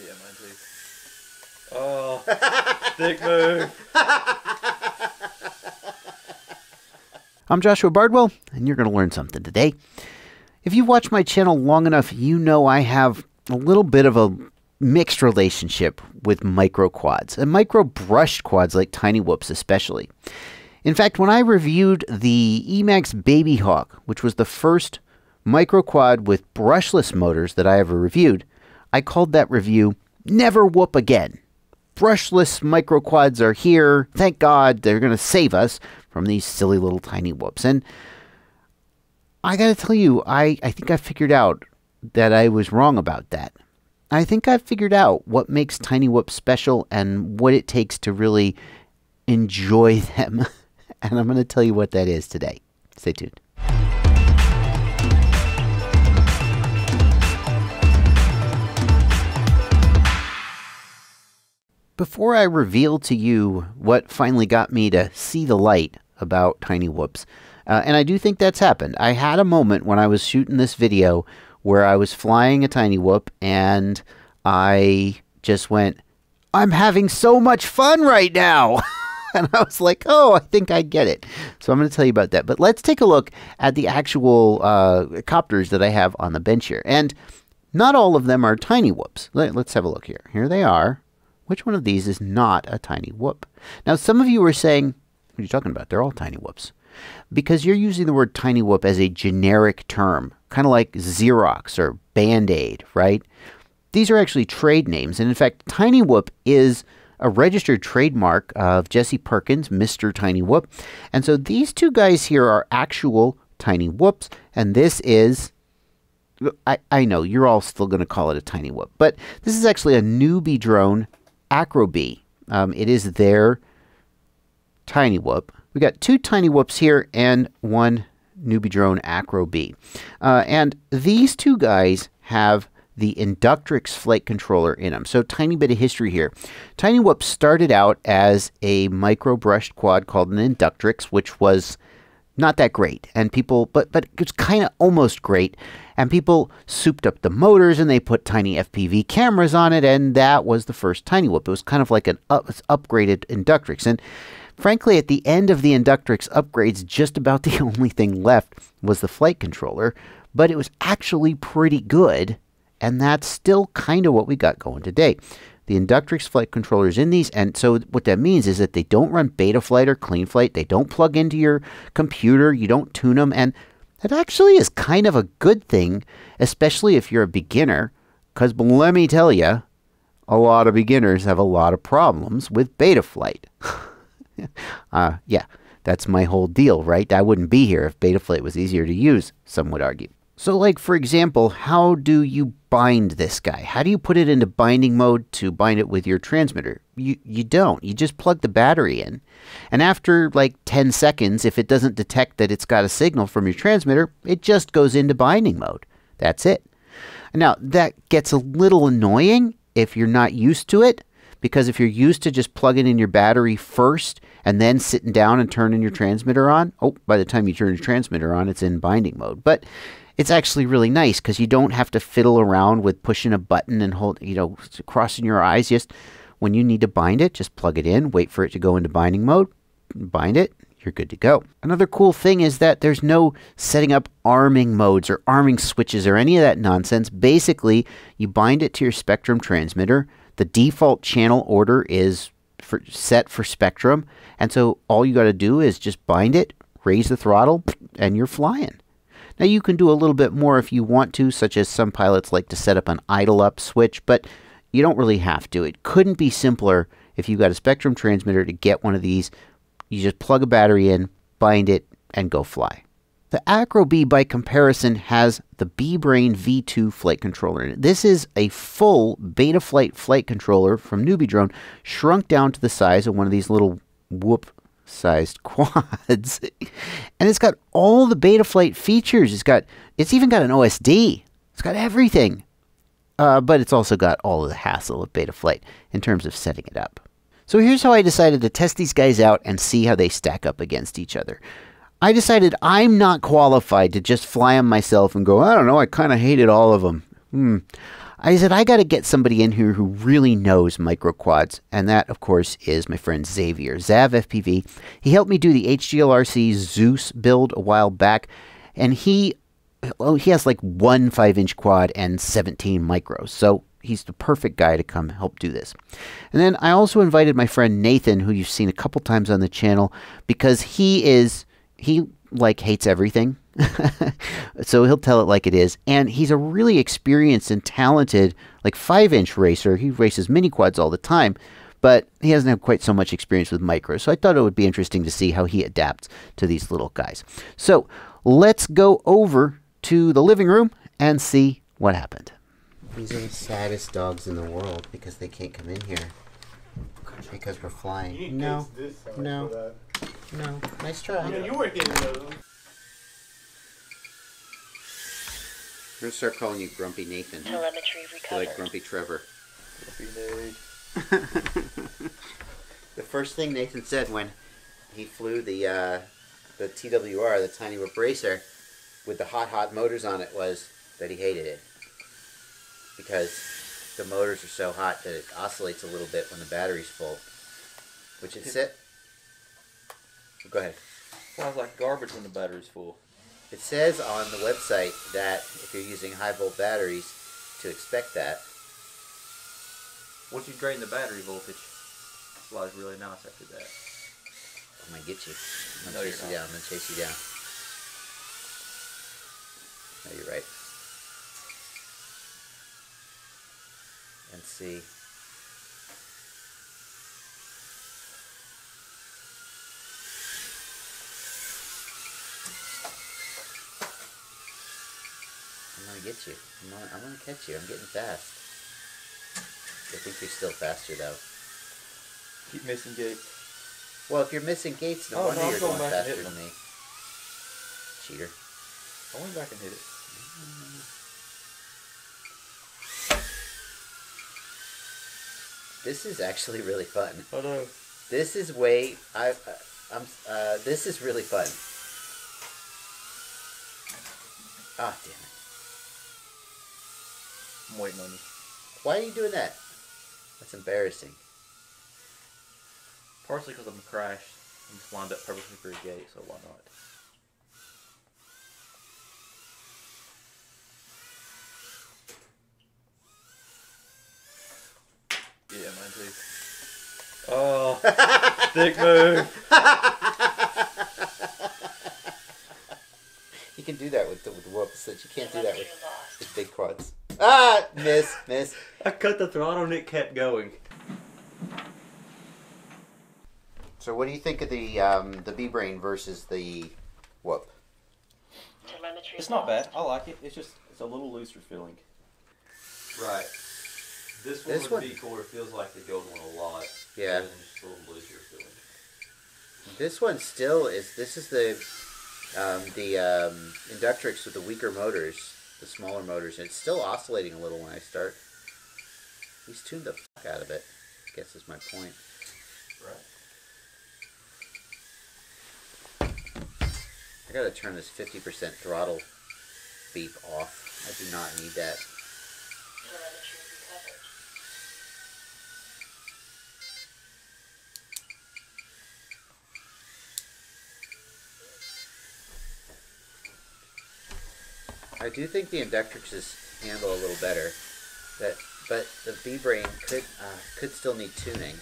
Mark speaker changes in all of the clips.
Speaker 1: Yeah, mine too. Oh, big move.
Speaker 2: I'm Joshua Bardwell, and you're going to learn something today. If you've watched my channel long enough, you know I have a little bit of a mixed relationship with micro quads, and micro brushed quads like Tiny Whoops especially. In fact, when I reviewed the Emax Baby Hawk, which was the first micro quad with brushless motors that I ever reviewed, I called that review Never Whoop Again. Brushless micro quads are here. Thank God they're going to save us from these silly little tiny whoops. And I got to tell you, I think I figured out that I was wrong about that. I think I figured out what makes tiny whoops special and what it takes to really enjoy them. And I'm going to tell you what that is today. Stay tuned. Before I reveal to you what finally got me to see the light about tiny whoops, and I do think that's happened. I had a moment when I was shooting this video where I was flying a tiny whoop and I just went, I'm having so much fun right now. And I was like, oh, I think I get it. So I'm going to tell you about that. But let's take a look at the actual copters that I have on the bench here. And not all of them are tiny whoops. Let's have a look here. Here they are. Which one of these is not a tiny whoop? Now, some of you were saying, what are you talking about? They're all tiny whoops. Because you're using the word tiny whoop as a generic term, kind of like Xerox or Band-Aid, right? These are actually trade names. And in fact, tiny whoop is a registered trademark of Jesse Perkins, Mr. Tiny Whoop. And so these two guys here are actual tiny whoops. And this is, I know, you're all still going to call it a tiny whoop. But this is actually a Newbeedrone Acrobee. It is their tiny whoop. We got two tiny whoops here and one Newbeedrone Acrobee. And these two guys have the Inductrix flight controller in them. So tiny bit of history here. Tiny Whoop started out as a micro brushed quad called an Inductrix, which was not that great. And people, but it was kind of almost great. And people souped up the motors and they put tiny FPV cameras on it, and that was the first Tiny Whoop. It was kind of like an upgraded Inductrix. And frankly, at the end of the Inductrix upgrades, just about the only thing left was the flight controller, but it was actually pretty good, and that's still kind of what we got going today. The Inductrix flight controller is in these, and so what that means is that they don't run Betaflight or CleanFlight. They don't plug into your computer. You don't tune them, and that actually is kind of a good thing, especially if you're a beginner, because let me tell you, a lot of beginners have a lot of problems with Betaflight. Yeah, that's my whole deal, right? I wouldn't be here if Betaflight was easier to use, some would argue. So like, for example, how do you bind this guy? How do you put it into binding mode to bind it with your transmitter? You don't. You just plug the battery in. And after like 10 seconds, if it doesn't detect that it's got a signal from your transmitter, it just goes into binding mode. That's it. Now, that gets a little annoying if you're not used to it, because if you're used to just plugging in your battery first and then sitting down and turning your transmitter on, oh, by the time you turn your transmitter on, it's in binding mode. But it's actually really nice because you don't have to fiddle around with pushing a button and crossing your eyes. Just when you need to bind it, just plug it in, wait for it to go into binding mode, bind it, you're good to go. Another cool thing is that there's no setting up arming modes or arming switches or any of that nonsense. Basically, you bind it to your Spectrum transmitter. The default channel order is set for Spectrum, and so all you got to do is just bind it, raise the throttle, and you're flying. Now, you can do a little bit more if you want to, such as some pilots like to set up an idle up switch, but you don't really have to. It couldn't be simpler if you got a Spectrum transmitter to get one of these. You just plug a battery in, bind it, and go fly. The Acrobee, by comparison, has the B-Brain V2 flight controller in it. This is a full Betaflight flight controller from Newbeedrone, shrunk down to the size of one of these little Whoop-sized quads. And it's got all the Betaflight features. It's even got an OSD. It's got everything. But it's also got all of the hassle of Betaflight in terms of setting it up. So here's how I decided to test these guys out and see how they stack up against each other. I decided I'm not qualified to just fly them myself and go, I don't know, I kind of hated all of them. I said, I got to get somebody in here who really knows microquads. And that, of course, is my friend Xavier, Zav FPV. He helped me do the HGLRC Zeus build a while back. And he has like one 5-inch quad and 17 micros. So he's the perfect guy to come help do this. And then I also invited my friend Nathan, who you've seen a couple times on the channel, because he like hates everything. So he'll tell it like it is. And he's a really experienced and talented like 5-inch racer. He races mini quads all the time, but he doesn't have quite so much experience with micros. So I thought it would be interesting to see how he adapts to these little guys. So let's go over to the living room and see what happened. These are the saddest dogs in the world because they can't come in here because we're flying. No. Nice try.
Speaker 1: You were hitting those.
Speaker 2: I'm going to start calling you Grumpy Nathan.
Speaker 3: Telemetry recovered.
Speaker 2: Like Grumpy Trevor.
Speaker 1: Grumpy Nate.
Speaker 2: The first thing Nathan said when he flew the TWR, the Tiny Whoop Racer, with the hot motors on it was that he hated it. Because the motors are so hot that it oscillates a little bit when the battery's full. Which it said... Go ahead.
Speaker 1: Sounds like garbage when the battery's full.
Speaker 2: It says on the website that if you're using high volt batteries, to expect that.
Speaker 1: Once you drain the battery voltage, it flies really nice after that.
Speaker 2: I'm going to get you. I'm going to chase you down. I'm going to chase you down. No, you're right. And see. I'm going to get you. I'm going to catch you. I'm getting fast. I think you're still faster, though.
Speaker 1: Keep missing gates.
Speaker 2: Well, if you're missing gates, no wonder you're going faster than me. Cheater.
Speaker 1: I went back and hit it.
Speaker 2: This is actually really fun.
Speaker 1: Oh no.
Speaker 2: This is way... this is really fun. Ah, damn it.
Speaker 1: I'm waiting on you.
Speaker 2: Why are you doing that? That's embarrassing.
Speaker 1: Partially because I'm crashed. I'm just lined up perfectly for a gate, so why not? Yeah, mine too. Oh, stick move.
Speaker 2: You can do that with the whoops, but you can't do that with big quads. Ah! Miss.
Speaker 1: I cut the throttle and it kept going.
Speaker 2: So what do you think of the B-Brain versus the Whoop?
Speaker 1: It's not bad. I like it. It's a little looser feeling. Right. This one with V-Core feels like the gold one a lot.
Speaker 2: Yeah.
Speaker 1: Just a little looser feeling.
Speaker 2: This one still is. This is the Inductrix with the weaker motors, the smaller motors, and it's still oscillating a little when I start. He's tuned the fuck out of it, I guess is my point.
Speaker 1: Right.
Speaker 2: I gotta turn this 50% throttle beep off. I do not need that. I do think the Inductrixes handle a little better, but the B-Brain could still need tuning.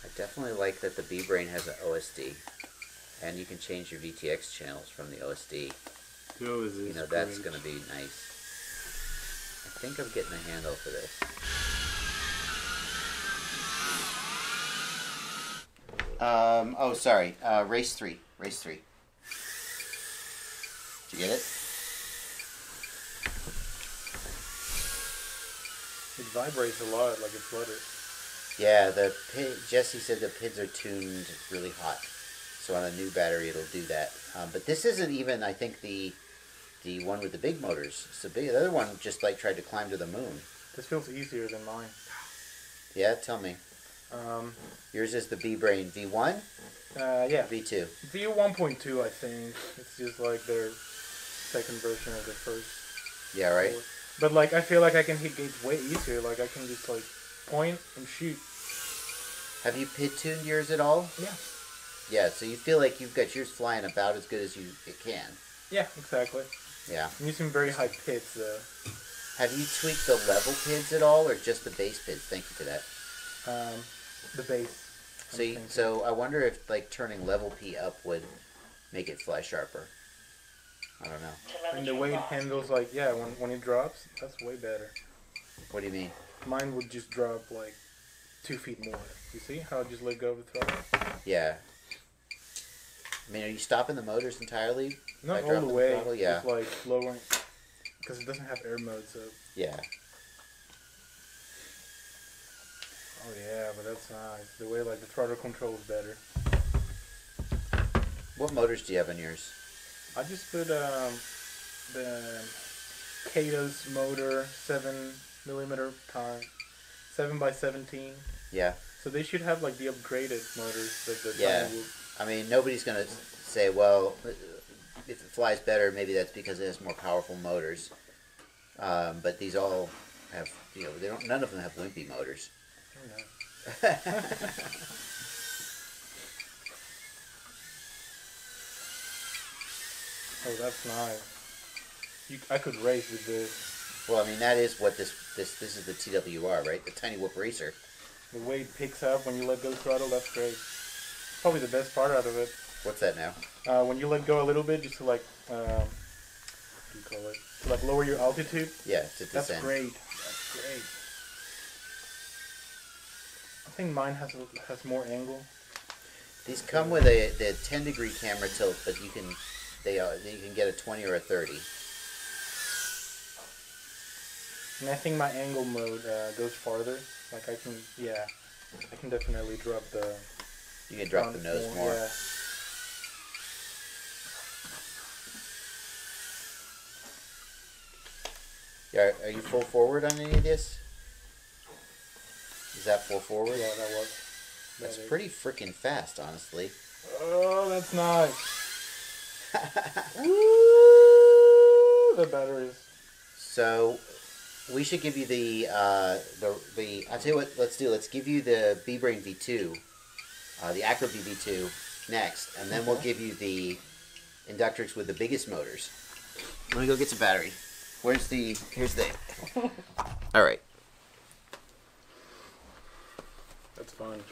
Speaker 2: I definitely like that the B-Brain has an OSD, and you can change your VTX channels from the OSD. You know, that's going to be nice. I think I'm getting a handle for this. Oh, sorry. Race 3. Race 3. Did you get it?
Speaker 4: It vibrates a lot, like it flutters.
Speaker 2: Yeah, Jesse said the PIDs are tuned really hot. So on a new battery, it'll do that. But this isn't even, I think, the one with the big motors. So the other one just like tried to climb to the moon.
Speaker 4: This feels easier than mine.
Speaker 2: Yeah, tell me. Yours is the B-Brain V1?
Speaker 4: Yeah.
Speaker 2: V2?
Speaker 4: V1.2, I think. It's just like they're second version of the first.
Speaker 2: Yeah, right.
Speaker 4: But like, I feel like I can hit gates way easier. Like, I can just like point and shoot.
Speaker 2: Have you pit tuned yours at all?
Speaker 4: Yeah.
Speaker 2: Yeah, so you feel like you've got yours flying about as good as it can.
Speaker 4: Yeah, exactly.
Speaker 2: Yeah.
Speaker 4: I'm using very high pits though.
Speaker 2: Have you tweaked the level PIDs at all, or just the base PIDs? Thank you for that.
Speaker 4: The base.
Speaker 2: So I wonder if like turning level P up would make it fly sharper. I don't know.
Speaker 4: And the way it handles, like, yeah, when it drops, that's way better.
Speaker 2: What do you mean?
Speaker 4: Mine would just drop like 2 feet more. You see how I just let go of the throttle?
Speaker 2: Yeah. I mean, are you stopping the motors entirely?
Speaker 4: Not all the way.
Speaker 2: Throttle? Yeah.
Speaker 4: It's like lowering, because it doesn't have air mode, so.
Speaker 2: Yeah.
Speaker 4: Oh yeah, but that's nice. The way like the throttle control is better.
Speaker 2: What motors do you have on yours?
Speaker 4: I just put the Kato's motor 7mm time 7x17.
Speaker 2: Yeah.
Speaker 4: So they should have like the upgraded motors, like the
Speaker 2: Yeah.
Speaker 4: Tiny Whoop.
Speaker 2: I mean, nobody's gonna say, well, if it flies better, maybe that's because it has more powerful motors. But these all have, none of them have wimpy motors.
Speaker 4: Oh, no. Oh, that's nice. I could race with this.
Speaker 2: Well, I mean, that is what this is the TWR, right? The Tiny Whoop Racer.
Speaker 4: The way it picks up when you let go throttle, that's great. Probably the best part out of it.
Speaker 2: What's that now?
Speaker 4: When you let go a little bit, just to like, what do you call it? To like lower your altitude.
Speaker 2: Yeah, to descend.
Speaker 4: That's great. That's great. I think mine has more angle.
Speaker 2: These come with a 10-degree camera tilt, but you can get a 20 or a 30.
Speaker 4: And I think my angle mode goes farther. Like I can definitely drop the.
Speaker 2: You can drop the nose more.
Speaker 4: Yeah.
Speaker 2: Yeah, are you full forward on any of this? Is that full forward?
Speaker 4: Yeah, that was.
Speaker 2: That's pretty freaking fast, honestly.
Speaker 4: Oh, that's nice. Woo! The batteries.
Speaker 2: So, we should give you the I'll tell you what, let's do. Let's give you the B-Brain V2, the Acrobee V2 next, and then we'll give you the Inductrix with the biggest motors. Let me go get some battery. Here's the, all right.
Speaker 4: That's fun.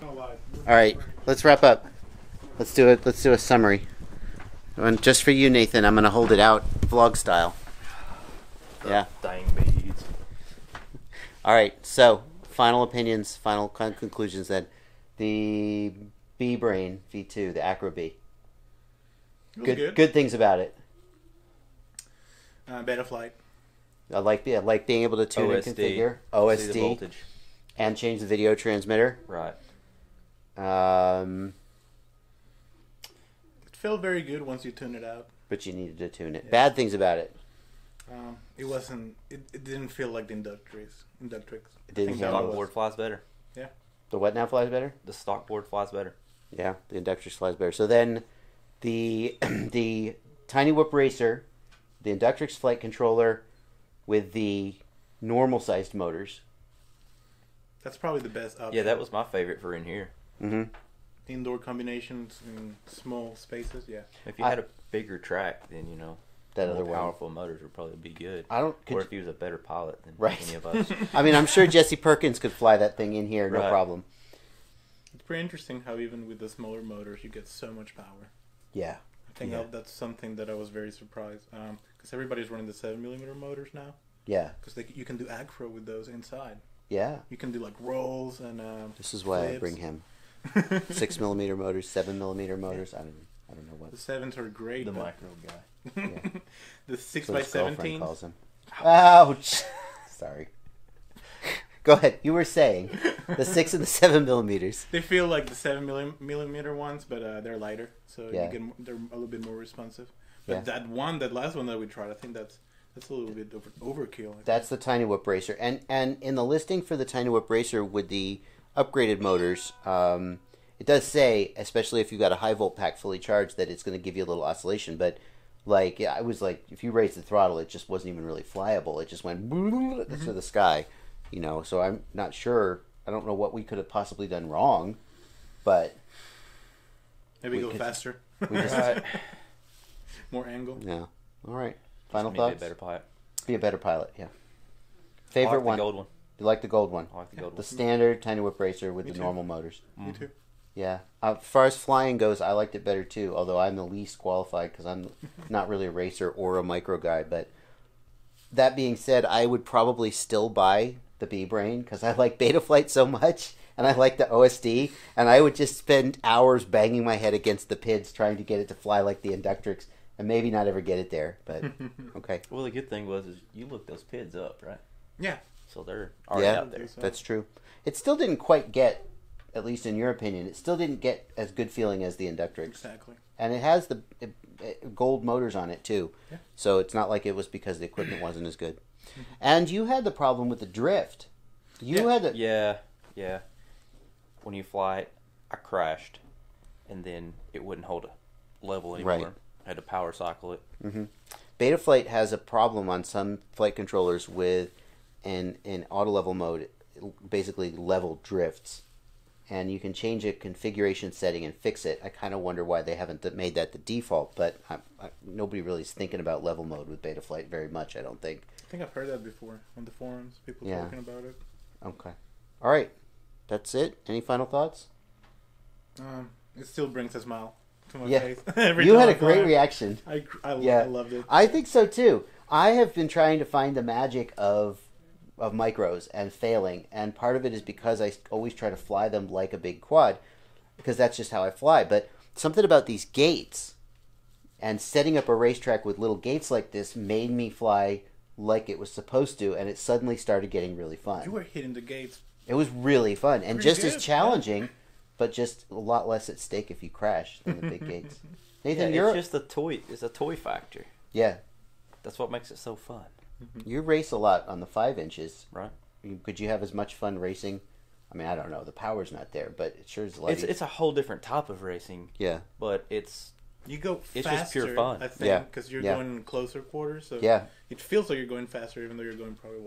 Speaker 2: All right, let's wrap up. Let's do it. Let's do a summary. And just for you, Nathan, I'm gonna hold it out vlog style. Yeah.
Speaker 1: Dying beads.
Speaker 2: All right. So, final opinions, final conclusions. Then, the B-Brain V2, the Acrobee. Good things about it.
Speaker 4: Betaflight.
Speaker 2: I like being able to tune and configure
Speaker 1: OSD,
Speaker 2: OSD
Speaker 1: the voltage,
Speaker 2: and change the video transmitter.
Speaker 1: right?
Speaker 4: It felt very good once you tune it out.
Speaker 2: But you needed to tune it.
Speaker 4: Yeah.
Speaker 2: Bad things about it.
Speaker 4: It wasn't. It didn't feel like the Inductrix.
Speaker 2: It didn't
Speaker 1: The
Speaker 2: feel
Speaker 1: stock board flies better.
Speaker 4: Yeah.
Speaker 2: The what now flies better?
Speaker 1: The stock board flies better.
Speaker 2: Yeah, the Inductrix flies better. So then, the Tiny Whoop Racer, the Inductrix flight controller, with the normal sized motors.
Speaker 4: That's probably the best option.
Speaker 1: Yeah, that was my favorite for in here.
Speaker 2: Mm-hmm.
Speaker 4: Indoor combinations in small spaces. Yeah.
Speaker 1: If you had a bigger track, then
Speaker 2: That
Speaker 1: more
Speaker 2: other one.
Speaker 1: powerful motors would probably be good.
Speaker 2: Or
Speaker 1: if he was a better pilot than
Speaker 2: Right.
Speaker 1: any of us.
Speaker 2: I mean, I'm sure Jesse Perkins could fly that thing in here, no
Speaker 1: Right.
Speaker 2: problem.
Speaker 4: It's pretty interesting how even with the smaller motors you get so much power.
Speaker 2: Yeah.
Speaker 4: I think that's something that I was very surprised. Because everybody's running the 7mm motors now.
Speaker 2: Yeah.
Speaker 4: Because you can do acro with those inside.
Speaker 2: Yeah.
Speaker 4: You can do like rolls and.
Speaker 2: This is why
Speaker 4: flips.
Speaker 2: I bring him 6mm motors, 7mm motors. I don't know what
Speaker 4: The 7s are great.
Speaker 1: The
Speaker 4: but
Speaker 1: micro guy.
Speaker 2: Yeah.
Speaker 4: the
Speaker 2: That's what his girlfriend
Speaker 4: 6x17.
Speaker 2: calls him. Ouch! Sorry. Go ahead. You were saying the 6 and the 7mm.
Speaker 4: They feel like the 7mm ones, but they're lighter, so
Speaker 2: Yeah.
Speaker 4: they're a little bit more responsive. But
Speaker 2: Yeah.
Speaker 4: that last one that we tried, I think that's a little bit overkill.
Speaker 2: That's the Tiny Whoop Racer, and in the listing for the Tiny Whoop Racer with the upgraded motors, it does say, especially if you've got a high volt pack fully charged, that it's going to give you a little oscillation. But Like, yeah, I was like, if you raise the throttle, it just wasn't even really flyable. It just went to the sky, you know. So I'm not sure. I don't know what we could have possibly done wrong, but
Speaker 4: maybe go faster.
Speaker 2: We just
Speaker 4: more angle.
Speaker 2: Yeah. All right. Final
Speaker 1: Be
Speaker 2: thoughts.
Speaker 1: a better pilot.
Speaker 2: Be a better pilot. Yeah. Favorite one.
Speaker 1: The gold one.
Speaker 2: You like the gold one?
Speaker 1: I like the gold one.
Speaker 2: The standard Tiny Whoop racer with
Speaker 4: Me
Speaker 2: the
Speaker 4: too.
Speaker 2: normal motors.
Speaker 4: Me too.
Speaker 2: Yeah. As far as flying goes, I liked it better too, although I'm the least qualified because I'm not really a racer or a micro guy. But that being said, I would probably still buy the B-Brain because I like Betaflight so much and I like the OSD, and I would just spend hours banging my head against the PIDs trying to get it to fly like the Inductrix and maybe not ever get it there, but okay.
Speaker 1: Well, the good thing was is you looked those PIDs up, right?
Speaker 4: Yeah.
Speaker 1: So they're already out there.
Speaker 2: That's true. It still didn't quite get, at least in your opinion, it still didn't get as good feeling as the Inductrix.
Speaker 4: Exactly.
Speaker 2: And it has the gold motors on it too.
Speaker 4: Yeah.
Speaker 2: So it's not like it was because the equipment wasn't as good. And you had the problem with the drift. You had the...
Speaker 1: Yeah. When you fly it, I crashed, and then it wouldn't hold a level anymore.
Speaker 2: Right.
Speaker 1: I had to power cycle it.
Speaker 2: Mm-hmm. Betaflight has a problem on some flight controllers with in auto level mode, basically level drifts, and you can change a configuration setting and fix it. I kind of wonder why they haven't made that the default, but nobody really is thinking about level mode with Betaflight very much, I don't think.
Speaker 4: I think I've heard that before on the forums. People talking about it.
Speaker 2: Okay. All right. That's it. Any final thoughts?
Speaker 4: It still brings a smile to my
Speaker 2: Yeah.
Speaker 4: face. Every
Speaker 2: You
Speaker 4: time
Speaker 2: had
Speaker 4: I
Speaker 2: a great
Speaker 4: fly.
Speaker 2: reaction.
Speaker 4: I
Speaker 2: Yeah.
Speaker 4: loved it.
Speaker 2: I think so too. I have been trying to find the magic of micros and failing, and part of it is because I always try to fly them like a big quad, because that's just how I fly. But something about these gates and setting up a racetrack with little gates like this made me fly like it was supposed to, and it suddenly started getting really fun.
Speaker 4: You were hitting the gates.
Speaker 2: It was really fun and
Speaker 4: Pretty
Speaker 2: just
Speaker 4: good,
Speaker 2: as challenging, but just a lot less at stake if you crash than the big gates. Nathan,
Speaker 1: It's just a toy. It's a toy factor.
Speaker 2: yeah.
Speaker 1: That's what makes it so fun.
Speaker 2: You race a lot on the 5 inches.
Speaker 1: Right.
Speaker 2: Could you have as much fun racing? I mean, I don't know. The power's not there, but it sure is a lot.
Speaker 1: It's a whole different type of racing.
Speaker 2: Yeah.
Speaker 1: But it's
Speaker 4: You go faster,
Speaker 1: just pure fun.
Speaker 4: I think,
Speaker 2: Yeah.
Speaker 4: because you're
Speaker 2: Yeah.
Speaker 4: going in closer quarters. So
Speaker 2: Yeah.
Speaker 4: it feels like you're going faster, even though you're going probably,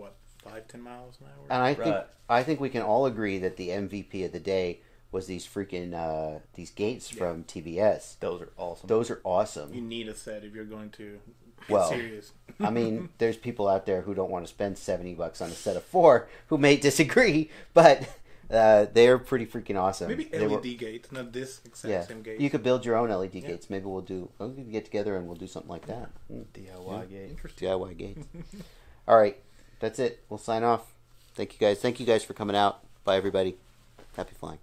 Speaker 4: 5-10 miles an hour?
Speaker 2: And I think we can all agree that the MVP of the day was these freaking these gates from TBS.
Speaker 1: those are awesome.
Speaker 2: Those are awesome.
Speaker 4: You need a set if you're going to get
Speaker 2: Well,
Speaker 4: serious.
Speaker 2: I mean, there's people out there who don't want to spend $70 on a set of 4 who may disagree, but they're pretty freaking awesome.
Speaker 4: Maybe
Speaker 2: They were-
Speaker 4: LED gates, not this exact same gate.
Speaker 2: You could build your own LED gates. Maybe we can get together and we'll do something like that.
Speaker 1: DIY gate.
Speaker 4: Interesting.
Speaker 2: DIY gates. All right, that's it. We'll sign off. Thank you guys. Thank you guys for coming out. Bye, everybody. Happy flying.